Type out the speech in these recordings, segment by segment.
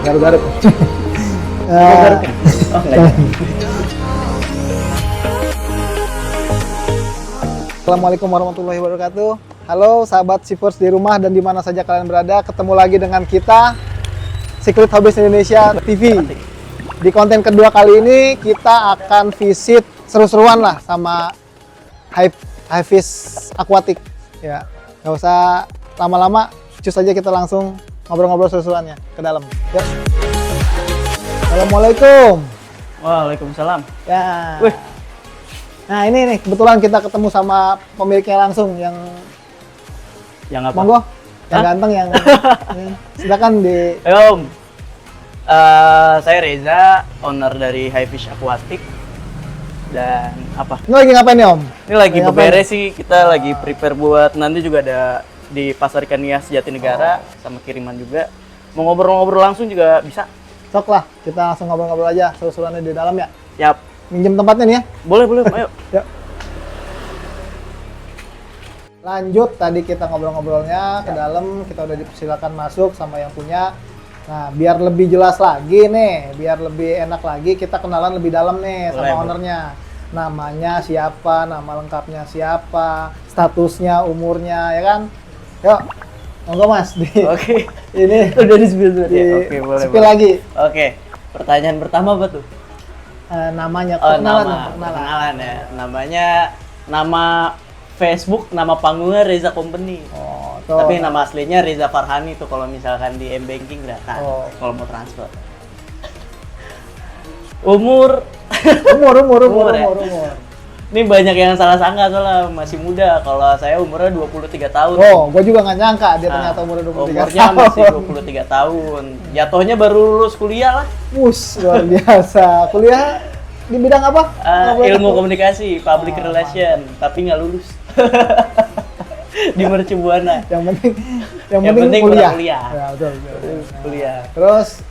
Garuk-garuk. Oh, enggak. Assalamualaikum warahmatullahi wabarakatuh. Halo sahabat Seaforce di rumah dan di mana saja kalian berada. Ketemu lagi dengan kita Secret Hobbies Indonesia TV. Di konten kedua kali ini kita akan visit seru-seruan lah sama Highfish Aquatic. Ya, nggak usah lama-lama, cus aja kita langsung ngobrol-ngobrol seru-seruannya ke dalam. Yuk. Assalamualaikum. Waalaikumsalam. Ya. Wih. Nah ini nih kebetulan kita ketemu sama pemiliknya langsung yang Yang apa? monggo, yang Hah? ganteng yang silakan di. Om. Saya Reza, owner dari Highfish Aquatic. Dan apa? Ini lagi ngapain nih Om? Ini lagi ngapain? beberes sih, kita lagi prepare buat nanti juga ada di Pasar Ikan Hias Jatinegara sama kiriman juga. Mau ngobrol-ngobrol langsung juga bisa. Sok lah, kita langsung ngobrol-ngobrol aja seru-seruannya di dalam ya. Yap. Minjem tempatnya nih ya. Boleh, ayo. Yuk. Lanjut, tadi kita ngobrol-ngobrolnya ke dalam, kita udah dipersilakan masuk sama yang punya. Nah, biar lebih jelas lagi nih, biar lebih enak lagi, kita kenalan lebih dalam nih sama Boleh, ownernya. Namanya siapa, nama lengkapnya siapa, statusnya, umurnya, ya kan? Yuk, monggo Mas. Oke. Ini Udah di-spill ya. Oke, boleh. spill lagi. Oke. Pertanyaan pertama apa tuh? Namanya, Oh, perkenalan. perkenalan ya. Namanya, nama Facebook, nama panggungnya Reza Company. Oh, tuh. Tapi nama aslinya Reza Farhani tuh kalau misalkan di M-Banking data. Oh. Kalau mau transfer. Umur Umur ya? umur. ini banyak yang salah sangka soalnya masih muda. Kalau saya umurnya 23 tahun. Oh, gue juga nggak nyangka dia Nah, ternyata umurnya 23 umurnya tahun. masih 23 tahun. Jatuhnya baru lulus kuliah lah. Luar biasa. Kuliah di bidang apa? Nggak boleh Ilmu tahu. komunikasi, public Ah, relation, tapi nggak lulus. Di Mercu Buana. Yang penting penting kuliah. kuliah. Ya, betul. Kuliah. Terus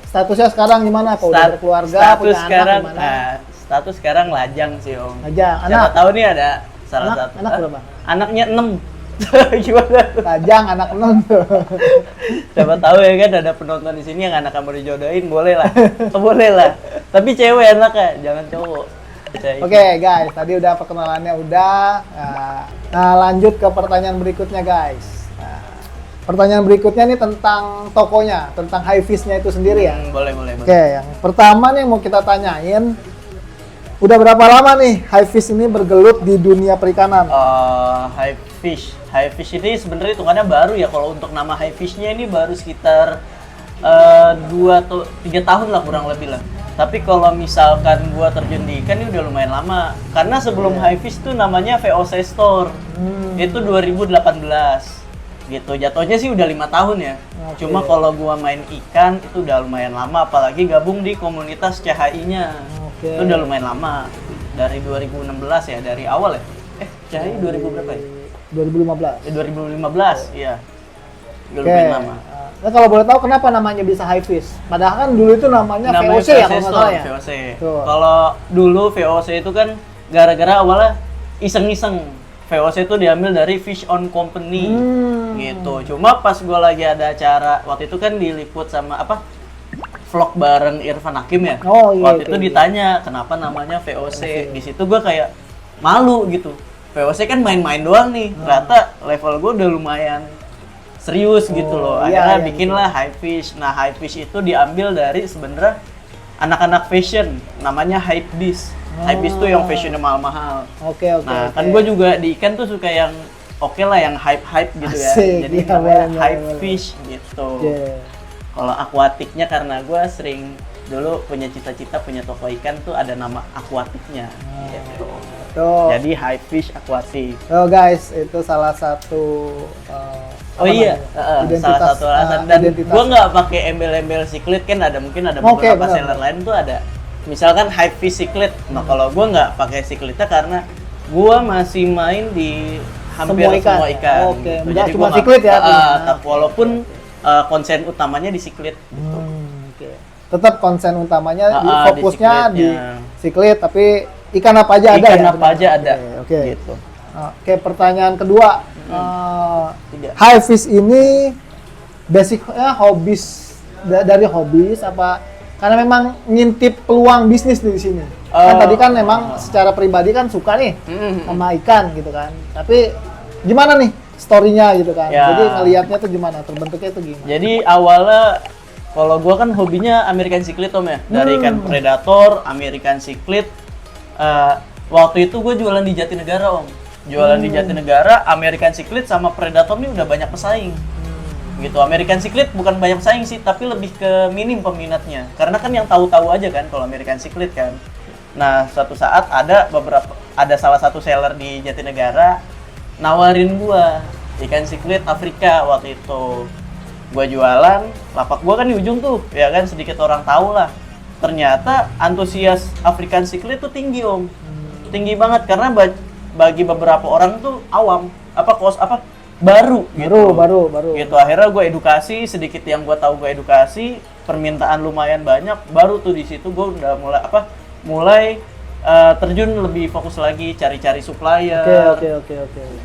statusnya sekarang gimana? Apa udah berkeluarga, Status punya sekarang, anak gimana? status sekarang lajang sih Om. Lajang. Siapa Anak? tahu nih ada salah Anak- satu. anak berapa? Anaknya 6. Gimana? Lajang anak 6 tuh. Siapa tahu ya kan ada penonton di sini yang anak kamu dijodohin, boleh lah. Boleh lah. Tapi cewek anaknya, jangan cowok. Percaya. Oke guys, tadi udah perkenalannya udah. Nah, lanjut ke pertanyaan berikutnya guys. Nah, pertanyaan berikutnya nih tentang tokonya, tentang Highfish-nya itu sendiri ya. Boleh. Oke, yang pertama nih yang mau kita tanyain, udah berapa lama nih Highfish ini bergelut di dunia perikanan? Highfish ini sebenarnya hitungannya baru ya. Kalau untuk nama Highfish-nya ini baru sekitar 2 atau 3 tahun lah kurang lebih lah. Tapi kalau misalkan gua terjun di ikan ini udah lumayan lama. Karena sebelum Highfish tuh namanya VOC Store. Itu 2018. Gitu. Jatuhnya sih udah 5 tahun ya. Oke. Cuma kalau gua main ikan itu udah lumayan lama, apalagi gabung di komunitas CHI-nya. Oke. Itu udah lumayan lama. Dari 2016 ya, dari awal ya. CHI 2000 berapa ya? 2015. 2015, iya. Udah Oke. lumayan lama. Nah, kalau boleh tahu kenapa namanya bisa Highfish? Padahal kan dulu itu namanya VOC ya kalau nggak salah ya. VOC. Tuh. Kalau dulu VOC itu kan gara-gara awalnya iseng-iseng. VOC itu diambil dari Fish on Company. Gitu. Cuma pas gue lagi ada acara, waktu itu kan diliput sama apa? Vlog bareng Irfan Hakim ya. Oh, iya, Waktu itu iya. ditanya kenapa namanya VOC. Di situ gue kayak malu gitu. VOC kan main-main doang nih. Ternyata level gue udah lumayan serius gitu loh. iya, Akhirnya iya, bikinlah Highfish. Nah, Highfish itu diambil dari sebenarnya anak-anak fashion, namanya Hypebeast. Hypebeast tuh yang fashionnya mahal-mahal. Oke. Nah, kan gue juga di ikan tuh suka yang oke lah, yang hype-hype gitu ya. Asik, Jadi iya, namanya boleh, Highfish gitu. Iya. Kalau aquaticnya karena gue sering dulu punya cita-cita punya toko ikan tuh ada nama aquaticnya. Gitu. Tuh. Jadi Highfish Aquatic. Oh guys, itu salah satu Oh apa iya, namanya? salah satu alasan. Dan identitas. gue nggak pakai embel-embel Cichlid, kan ada mungkin ada Oke, beberapa benar. seller lain tuh ada. Misalkan Highfish Cichlid. Nah kalau gue nggak pakai Cichlidnya karena gue masih main di hampir semua ikan. Oke, gitu. nggak Jadi cuma gua Cichlid ya, artinya. walaupun konsen utamanya di Cichlid. Gitu. Oke. Tetap konsen utamanya di fokusnya di Cichlidnya. Cichlid, tapi ikan apa aja ada ya? Ikan apa benar? aja ada. Oke. Gitu. Oke, pertanyaan kedua. Tiga. High fish ini basicnya hobis dari hobis apa karena memang ngintip peluang bisnis di sini. Kan tadi kan memang secara pribadi kan suka nih sama ikan gitu kan. Tapi gimana nih story-nya gitu kan. Ya. Jadi ngelihatnya tuh gimana, terbentuknya tuh gimana? Jadi awalnya kalau gua kan hobinya American Cichlid Om ya, dari ikan predator, American Cichlid. Waktu itu gue jualan di Jatinegara Om. Jualan di Jatinegara, American Cichlid sama predator ini udah banyak pesaing. Gitu. American Cichlid bukan banyak pesaing sih, tapi lebih ke minim peminatnya. Karena kan yang tahu-tahu aja kan kalau American Cichlid kan. Nah, suatu saat ada salah satu seller di Jatinegara nawarin gua ikan cichlid Afrika waktu itu. Gua jualan, lapak gua kan di ujung tuh, ya kan sedikit orang tahu lah. Ternyata antusias African Cichlid tuh tinggi Om. Tinggi banget karena bagi beberapa orang tuh awam, baru gitu. Baru. Gitu akhirnya gue edukasi, sedikit yang gue tahu gue edukasi, permintaan lumayan banyak, baru tuh di situ gue udah mulai terjun lebih fokus lagi cari-cari supplier. Oke.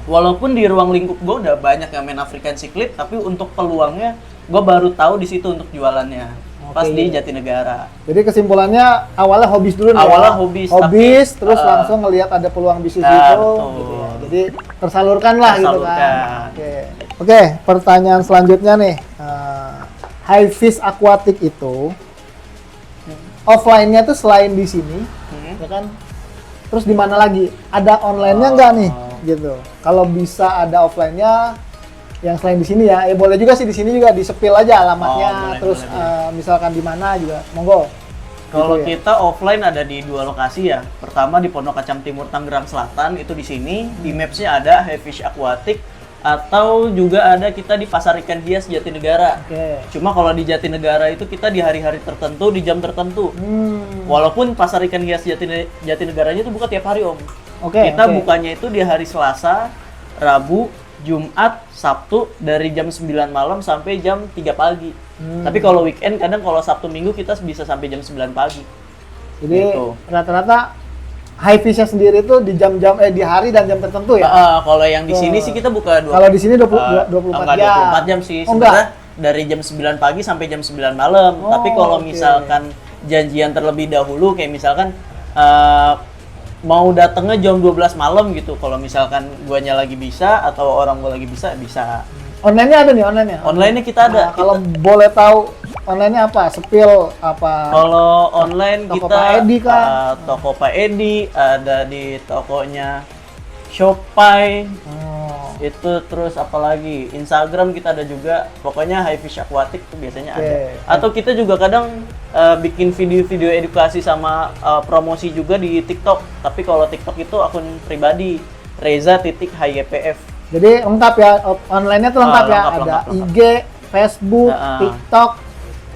Walaupun di ruang lingkup gue udah banyak yang main African Cichlid, tapi untuk peluangnya gue baru tahu di situ untuk jualannya. Pas di Jatinegara. Jadi kesimpulannya awalnya hobis dulu nih. Awalnya ya? hobis, terus langsung ngelihat ada peluang bisnis itu. betul. Gitu ya. Jadi tersalurkan lah gitu kan. Tersalurkan. Oke, pertanyaan selanjutnya nih. High fish aquatic itu offline-nya tuh selain di sini, ya kan? Terus di mana lagi? Ada online-nya nggak nih? Gitu. Kalau bisa ada offline-nya yang selain di sini ya, boleh juga sih di sini juga disepil aja alamatnya, terus misalkan di mana juga, monggo. Kalau Gitu ya. kita offline ada di 2 lokasi ya. Pertama di Pondok Kacang Timur Tangerang Selatan, itu di sini. Di Maps-nya ada High Fish Aquatic, atau juga ada kita di Pasar Ikan Hias Jatinegara. Oke. Cuma kalau di Jatinegara itu kita di hari-hari tertentu, di jam tertentu. Walaupun Pasar Ikan Hias Jatinegaranya itu buka tiap hari Om. Kita bukanya itu di hari Selasa, Rabu, Jumat, Sabtu dari jam 9 malam sampai jam 3 pagi. Tapi kalau weekend kadang kalau Sabtu Minggu kita bisa sampai jam 9 pagi. Jadi Gitu. rata-rata high fish-nya sendiri itu di jam-jam di hari dan jam tertentu ya. Kalau yang di sini sih kita buka Kalau di sini 24 enggak, jam. 24 jam sih. Oh, enggak. Sebenarnya dari jam 9 pagi sampai jam 9 malam. Tapi kalau misalkan janjian terlebih dahulu kayak misalkan mau datangnya jam 12 malam gitu. Kalau misalkan guanya lagi bisa atau orang gua lagi bisa. Online-nya ada nih, online-nya. Online-nya kita ada. Kalau boleh tahu online-nya apa? Sepil apa? Kalau online Toko kita Pak Edi kah? Toko Pak Edi, ada di tokonya Shopee. Itu terus apalagi Instagram kita ada juga, pokoknya High Fish Aquatic tuh biasanya ada. Atau kita juga kadang bikin video-video edukasi sama promosi juga di TikTok. Tapi kalau TikTok itu akun pribadi Reza.HYPF. Jadi lengkap ya, online-nya tuh lengkap ya. Lengkap. Ada IG, Facebook, TikTok,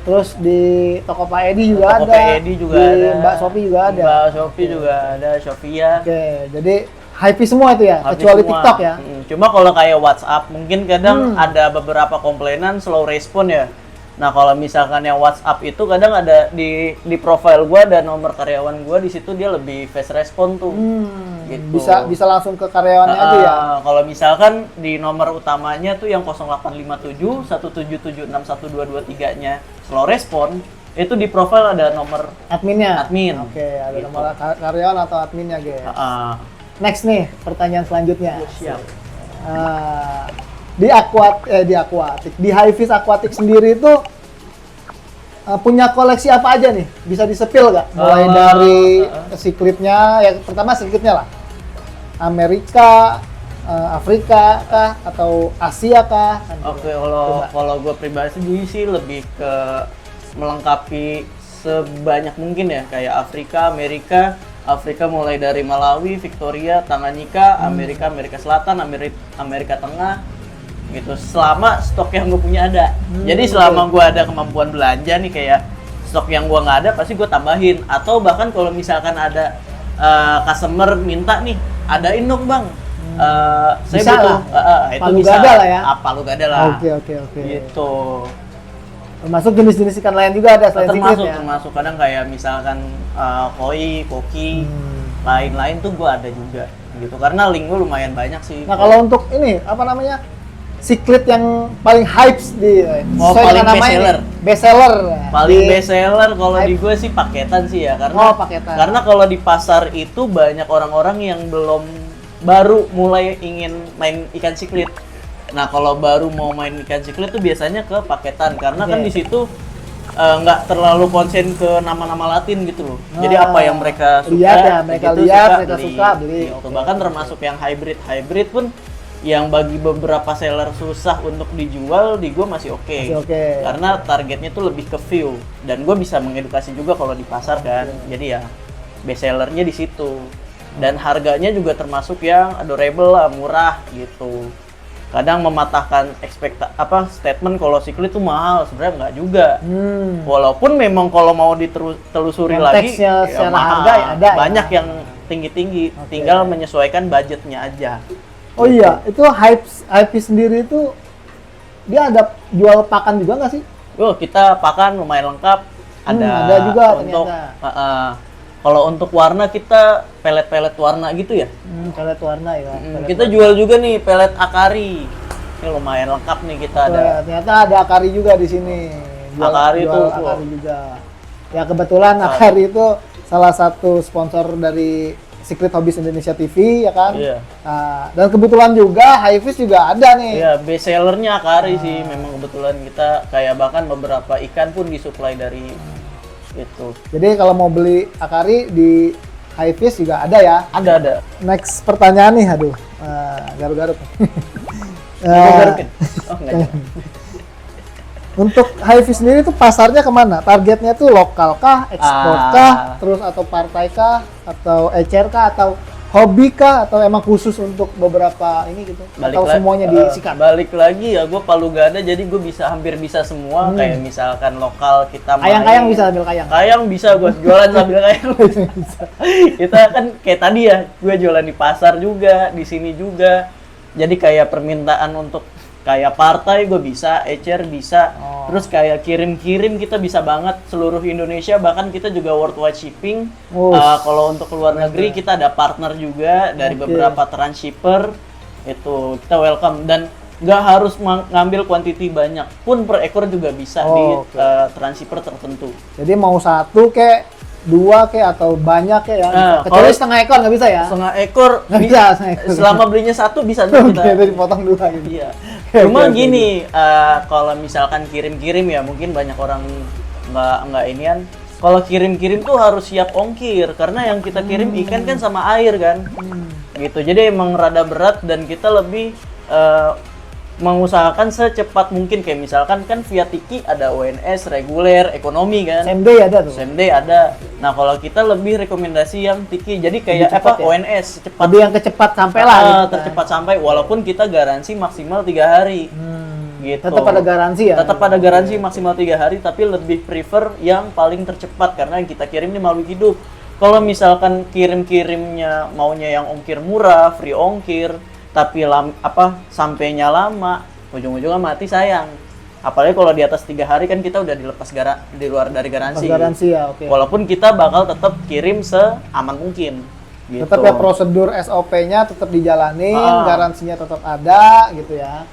terus di Toko Pak Edi juga Toko ada. Pak Edi juga di ada. Mbak Sophie juga ada. Mbak Sophie juga ada, Sofia. Oke, jadi high fish semua itu ya, Habis kecuali semua. TikTok ya. Cuma kalau kayak WhatsApp mungkin kadang ada beberapa komplainan slow respon ya. Nah kalau misalkan yang WhatsApp itu kadang ada di profile gua ada nomor karyawan gua, di situ dia lebih fast respon tuh. Gitu. Bisa langsung ke karyawannya aja ya. Kalau misalkan di nomor utamanya tuh yang 0857 177612223-nya slow respon, itu di profile ada nomor Adminnya. admin. Oke, ada Gitu. nomor karyawan atau adminnya, guys. Heeh. Next nih, pertanyaan selanjutnya. Siap. Di aquatic, di high fish aquatic sendiri itu punya koleksi apa aja nih? Bisa disepil nggak? Mulai dari cichlidnya, yang pertama cichlidnya lah. Amerika, Afrika kah atau Asia kah? Oke, kalau gue pribadi sih lebih ke melengkapi sebanyak mungkin ya, kayak Afrika, Afrika mulai dari Malawi, Victoria, Tanganyika, Amerika Selatan, Amerika Tengah, gitu. Selama stok yang gue punya ada. Jadi selama gue ada kemampuan belanja nih, kayak stok yang gue nggak ada pasti gue tambahin. Atau bahkan kalau misalkan ada customer minta nih, adain dong bang. Saya Bisa butuh. Itu Palu bisa. gada lah ya. Palu gada lah. Oke. Gitu. Termasuk jenis-jenis ikan lain juga ada selain cichlid ya? Termasuk kadang kayak misalkan koi, koki, lain-lain tuh gue ada juga gitu. Karena link gue lumayan banyak sih. Nah kalau untuk ini apa namanya Secret yang paling hype di sesuai paling dengan namanya bestseller. nih, bestseller. Paling Di- bestseller kalau di hype. gue sih paketan sih ya, karena Oh, paketan. karena kalau di pasar itu banyak orang-orang yang belum baru mulai ingin main ikan siklit. Nah kalau baru mau main ikan siklit tuh biasanya ke paketan, karena kan Oke. di situ nggak terlalu konsen ke nama-nama Latin gitu loh. Jadi Ah, apa yang mereka suka, lihat ya, mereka gitu, lihat, mereka suka, beli. Gitu. Bahkan termasuk yang hybrid pun yang bagi beberapa seller susah untuk dijual, di gue masih oke. Masih oke. Karena targetnya tuh lebih ke view, dan gue bisa mengedukasi juga kalau di pasar kan. Jadi ya best sellernya di situ. Dan harganya juga termasuk yang adorable lah, murah gitu. Kadang mematahkan statement kalau siklit itu mahal, sebenarnya nggak juga. Walaupun memang kalau mau ditelusuri lagi Konteksnya secara harga ya ada ya. banyak yang tinggi-tinggi, Oke. tinggal menyesuaikan budgetnya aja. Oh iya, itu hype sendiri itu dia ada jual pakan juga nggak sih? Oh, kita pakan lumayan lengkap. Ada juga untuk ternyata. kalau untuk warna kita pelet-pelet warna gitu ya. Pelet warna ya. pelet Kita warna. jual juga nih pelet akari. Ini lumayan lengkap nih kita ada. Wah, ternyata ada Akari juga di sini. Akari jual tuh, Akari juga. Ya kebetulan Akari itu salah satu sponsor dari Secret Hobbies Indonesia TV ya kan. Iya. Nah, dan kebetulan juga Highfish juga ada nih. Iya, best sellernya akari sih. Memang kebetulan kita kayak bahkan beberapa ikan pun disuplai dari itu. Jadi kalau mau beli Akari di Highfish juga ada ya. Ada. Next pertanyaan nih, aduh, garuk-garuk. Mau garukin? Oh, enggak. Untuk Highfish sendiri itu pasarnya kemana? Targetnya tuh lokal kah, ekspor kah, terus atau partai kah, atau ecer kah, atau hobi kah, atau emang khusus untuk beberapa ini gitu? Atau semuanya disikat? Balik lagi ya, gue palu gada, jadi gue hampir bisa semua. Kayak misalkan lokal kita main. Kayang-kayang bisa sambil kayang? Kayang bisa, gue jualan sambil kayang. Kita kan kayak tadi ya, gue jualan di pasar juga, di sini juga. Jadi kayak permintaan untuk kayak partai gue bisa, ecer bisa. Terus kayak kirim-kirim kita bisa banget seluruh Indonesia, bahkan kita juga worldwide shipping. Kalau untuk luar negeri kita ada partner juga dari beberapa transshipper. Itu kita welcome, dan nggak harus ngambil quantity banyak pun, per ekor juga bisa di transshipper tertentu. Jadi mau satu kek, dua kek, atau banyak kek ya? Nah, Kecuali kalau setengah ekor nggak bisa ya? Setengah ekor Nggak bisa, setengah ekor. selama belinya satu bisa Oke, kita. jadi potong dua gitu. Iya. Oke, Cuma oke, gini, kalau misalkan kirim-kirim ya mungkin banyak orang nggak inian. Kalau kirim-kirim tuh harus siap ongkir, karena yang kita kirim ikan kan sama air kan. Gitu. Jadi emang rada berat, dan kita lebih mengusahakan secepat mungkin. Kayak misalkan kan via Tiki ada ONS, reguler, ekonomi kan. Same day ada tuh? Same day ada. Nah kalau kita lebih rekomendasi yang Tiki, jadi kayak cepat ya? ONS cepat. Tapi yang kecepat sampai lah gitu kan. Tercepat sampai, walaupun kita garansi maksimal 3 hari. Gitu. Tetap ada garansi ya? Tetap ada garansi maksimal 3 hari, tapi lebih prefer yang paling tercepat karena yang kita kirim ini makhluk hidup. Kalau misalkan kirim-kirimnya maunya yang ongkir murah, free ongkir, tapi sampainya lama, ujung-ujungnya mati, sayang. Apalagi kalau di atas 3 hari kan kita udah dilepas di luar dari garansi. Lepas garansi ya, oke. Walaupun kita bakal tetap kirim seaman mungkin. Gitu. Tetap ya prosedur SOP-nya tetap dijalanin, garansinya tetap ada gitu ya.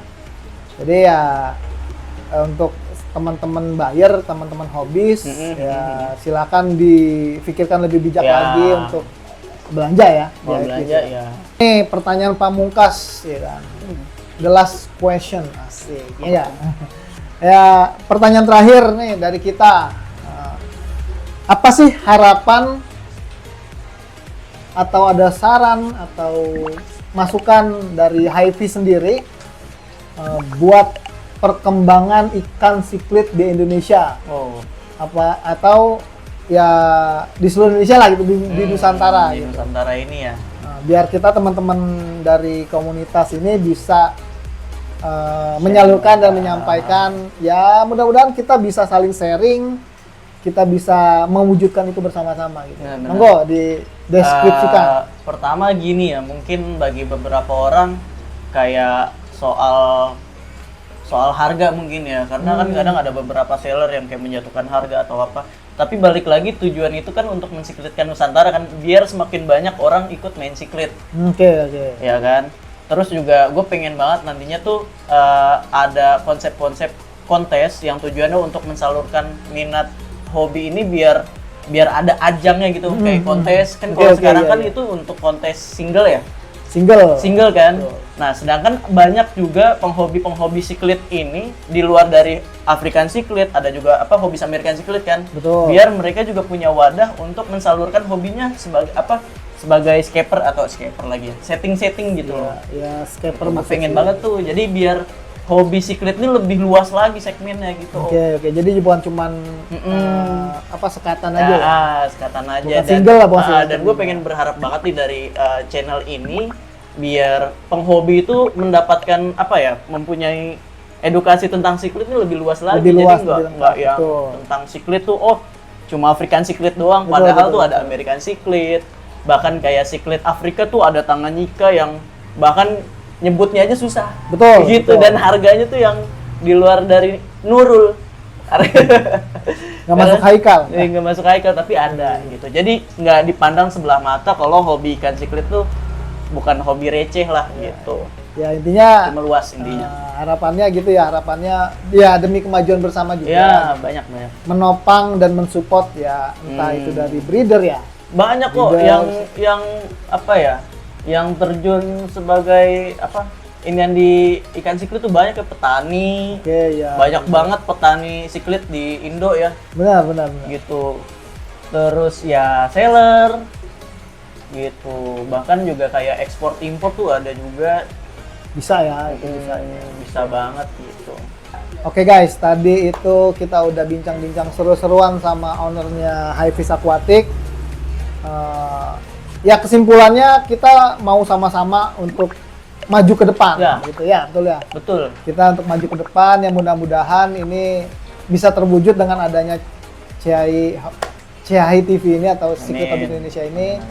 Jadi ya untuk teman-teman buyer, teman-teman hobis, ya silakan difikirkan lebih bijak lagi untuk belanja ya. Mau belanja ya. Ini pertanyaan pamungkas ya kan. The last question, asik. Iya. Ya, pertanyaan terakhir nih dari kita. Apa sih harapan atau ada saran atau masukan dari Highfish sendiri buat perkembangan ikan siklit di Indonesia? Atau ya di seluruh Indonesia lah gitu, di Nusantara di gitu. Nusantara ini ya. Biar kita teman-teman dari komunitas ini bisa menyalurkan dan menyampaikan, ya mudah-mudahan kita bisa saling sharing, kita bisa mewujudkan itu bersama-sama gitu. Monggo dideskripsikan. Pertama gini ya, mungkin bagi beberapa orang kayak soal harga mungkin ya, karena kan kadang ada beberapa seller yang kayak menjatuhkan harga atau apa. Tapi balik lagi tujuan itu kan untuk mensiklitkan Nusantara kan, biar semakin banyak orang ikut main siklit. Oke. Ya kan. Terus juga gue pengen banget nantinya tuh ada konsep-konsep kontes yang tujuannya untuk mensalurkan minat hobi ini biar ada ajangnya gitu, kayak kontes kan. Kalau sekarang kan itu untuk kontes single ya. Single kan. Nah, sedangkan banyak juga penghobi siklit ini di luar dari African Siklit, ada juga hobi American Siklit kan. Betul. Biar mereka juga punya wadah untuk mensalurkan hobinya sebagai skaper lagi ya. Setting gitu loh. Ya, skaper Gue pengen banget tuh. Jadi biar hobi siklit ini lebih luas lagi segmennya gitu. Oke. Jadi bukan cuman sekatan aja. Sekatan aja. Bukan single lah, bos. Dan gue pengen berharap banget nih dari channel ini biar penghobi itu mendapatkan mempunyai edukasi tentang siklit ini lebih luas lagi. Lebih luas, jadi nggak yang tentang siklit tuh cuma African Siklit doang. Padahal tuh ada American Siklit, bahkan kayak siklit Afrika tuh ada Tanganyika yang bahkan nyebutnya aja susah. Betul. Dan harganya tuh yang di luar dari Nurul. Nggak masuk Haikal. Nggak masuk Haikal, tapi ada gitu. Jadi nggak dipandang sebelah mata kalau hobi ikan siklit tuh bukan hobi receh lah gitu. Ya intinya meluas intinya. Harapannya gitu ya, ya demi kemajuan bersama juga. Ya, banyak. Menopang dan mensupport ya, entah itu dari breeder ya. Banyak kok yang terjun sebagai yang di ikan siklit tuh banyak ya, petani. Banyak banget petani siklit di Indo ya. Benar. Gitu. Terus ya seller gitu. Bahkan juga kayak ekspor impor tuh ada juga. Bisa ya, bisa banget gitu. Oke guys, tadi itu kita udah bincang-bincang seru-seruan sama ownernya Highfish Aquatic. Ya kesimpulannya kita mau sama-sama untuk maju ke depan, gitu ya, betul ya. Betul. Kita untuk maju ke depan, yang mudah-mudahan ini bisa terwujud dengan adanya CHI TV ini atau Siklit Hobbies Indonesia ini.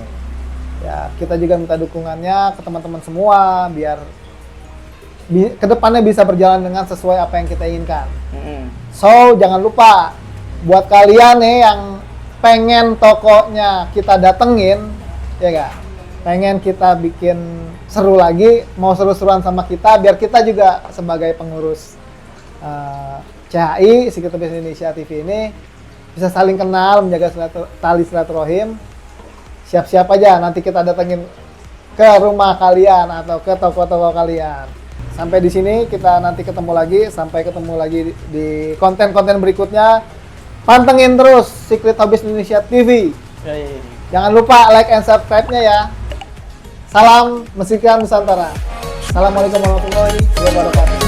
Ya kita juga minta dukungannya ke teman-teman semua biar ke depannya bisa berjalan dengan sesuai apa yang kita inginkan. So jangan lupa buat kalian nih yang pengen tokonya kita datengin, ya nggak? Pengen kita bikin seru lagi, mau seru-seruan sama kita, biar kita juga sebagai pengurus CHI, Siklit Hobbies Indonesia TV ini, bisa saling kenal, menjaga tali silaturahim. Siap-siap aja, nanti kita datengin ke rumah kalian atau ke toko-toko kalian. Sampai di sini, kita nanti ketemu lagi, sampai ketemu lagi di konten-konten berikutnya. Pantengin terus Siklit Hobbies Indonesia TV. Jangan lupa like and subscribe-nya ya. Salam Mesikkan Nusantara. Assalamualaikum warahmatullahi wabarakatuh.